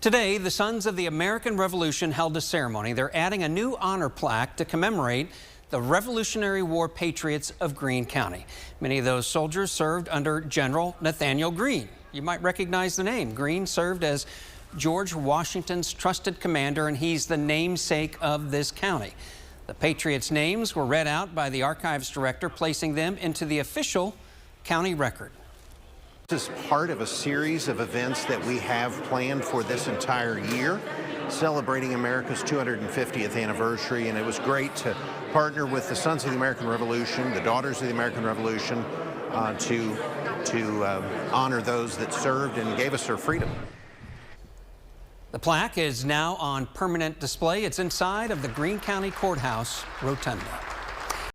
Today, the Sons of the American Revolution held a ceremony. They're adding a new honor plaque to commemorate the Revolutionary War patriots of Greene County. Many of those soldiers served under General Nathaniel Greene. You might recognize the name. Greene served as George Washington's trusted commander, and he's the namesake of this county. The patriots' names were read out by the archives director, placing them into the official county record. This is part of a series of events that we have planned for this entire year, celebrating America's 250th anniversary, and it was great to partner with the Sons of the American Revolution, the Daughters of the American Revolution, to honor those that served and gave us our freedom. The plaque is now on permanent display. It's inside of the Greene County Courthouse rotunda.